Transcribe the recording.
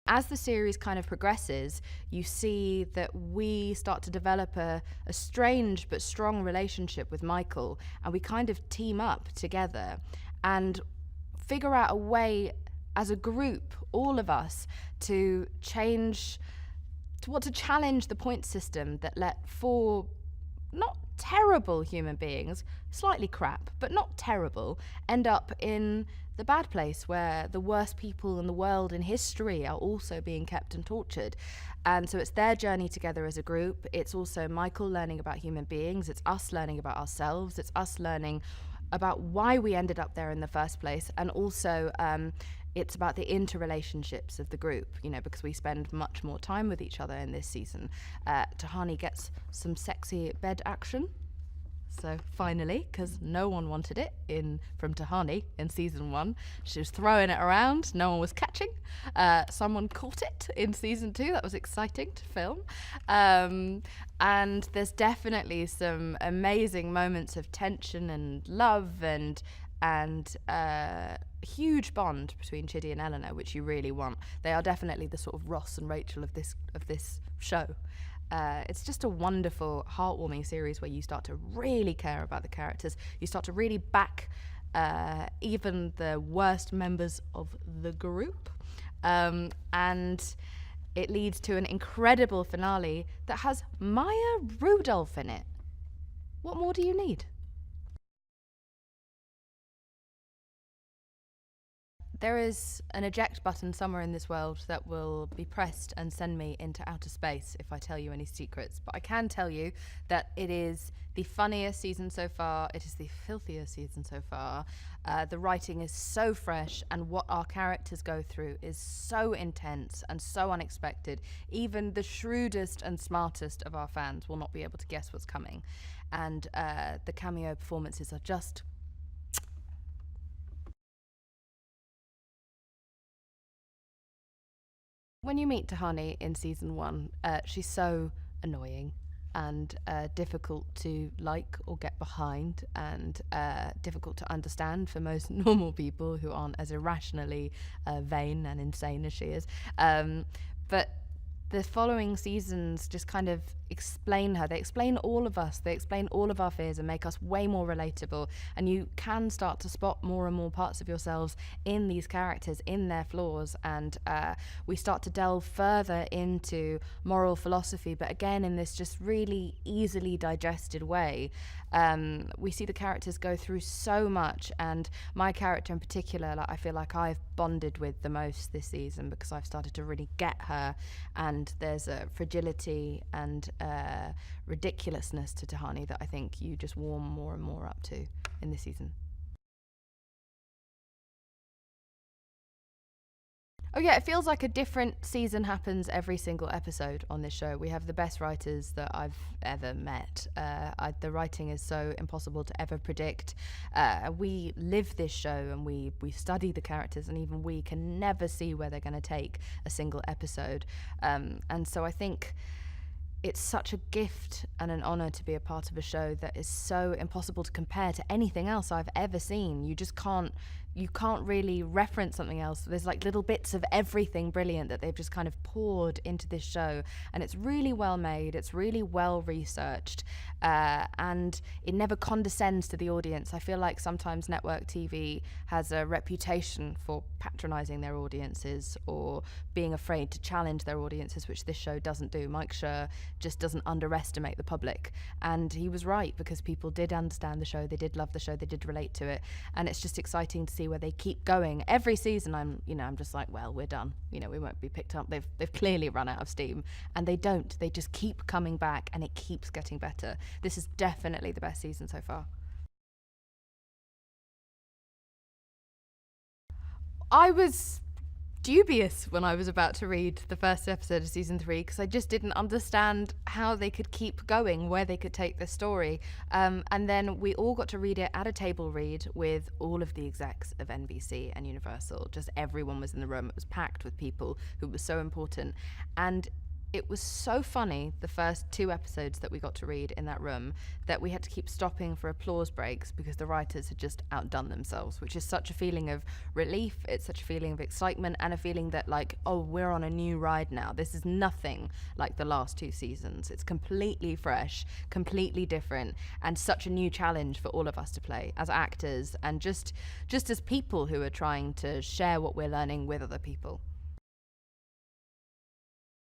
As the series kind of progresses, you see that we start to develop a strange but strong relationship with Michael, and we kind of team up together and figure out a way as a group, all of us, to challenge the point system that let four not terrible human beings, slightly crap, but not terrible, end up in the bad place where the worst people in the world in history are also being kept and tortured. And so it's their journey together as a group. It's also Michael learning about human beings. It's us learning about ourselves. It's us learning about why we ended up there in the first place. And also it's about the interrelationships of the group, because we spend much more time with each other in this season. Tahani gets some sexy bed action. So finally, because no one wanted it from Tahani in season 1, she was throwing it around, no one was catching. Someone caught it in season 2. That was exciting to film. And there's definitely some amazing moments of tension and love and huge bond between Chidi and Eleanor, which you really want. They are definitely the sort of Ross and Rachel of this show. It's just a wonderful, heartwarming series where you start to really care about the characters. You start to really back even the worst members of the group. And it leads to an incredible finale that has Maya Rudolph in it. What more do you need? There is an eject button somewhere in this world that will be pressed and send me into outer space if I tell you any secrets. But I can tell you that it is the funniest season so far. It is the filthiest season so far. The writing is so fresh, and what our characters go through is so intense and so unexpected. Even the shrewdest and smartest of our fans will not be able to guess what's coming. And the cameo performances are just... When you meet Tahani in season 1, she's so annoying and difficult to like or get behind, and difficult to understand for most normal people who aren't as irrationally vain and insane as she is. But the following seasons just kind of explain her. They explain all of us. They explain all of our fears and make us way more relatable. And you can start to spot more and more parts of yourselves in these characters, in their flaws. And we start to delve further into moral philosophy, but again, in this just really easily digested way. We see the characters go through so much, and my character in particular, I feel like I've bonded with the most this season because I've started to really get her, and there's a fragility and ridiculousness to Tahani that I think you just warm more and more up to in this season. Oh yeah, it feels like a different season happens every single episode on this show. We have the best writers that I've ever met. The writing is so impossible to ever predict. We live this show and we study the characters, and even we can never see where they're going to take a single episode. And so I think it's such a gift and an honor to be a part of a show that is so impossible to compare to anything else I've ever seen. You can't really reference something else. There's like little bits of everything brilliant that they've just kind of poured into this show, and it's really well made, it's really well researched, and it never condescends to the audience. I feel like sometimes network TV has a reputation for patronizing their audiences or being afraid to challenge their audiences, which this show doesn't do. Mike Schur just doesn't underestimate the public, and he was right, because people did understand the show, they did love the show, they did relate to it, and it's just exciting to see where they keep going. Every season I'm just like, well, we're done, we won't be picked up. They've clearly run out of steam, and they don't. They just keep coming back, and it keeps getting better. This is definitely the best season so far. I was dubious when I was about to read the first episode of season 3, because I just didn't understand how they could keep going, where they could take the story. And then we all got to read it at a table read with all of the execs of NBC and Universal. Just everyone was in the room. It was packed with people who were so important. And it was so funny, the first 2 episodes that we got to read in that room, that we had to keep stopping for applause breaks because the writers had just outdone themselves, which is such a feeling of relief. It's such a feeling of excitement and a feeling that, like, oh, we're on a new ride now. This is nothing like the last 2 seasons. It's completely fresh, completely different, and such a new challenge for all of us to play as actors and just as people who are trying to share what we're learning with other people.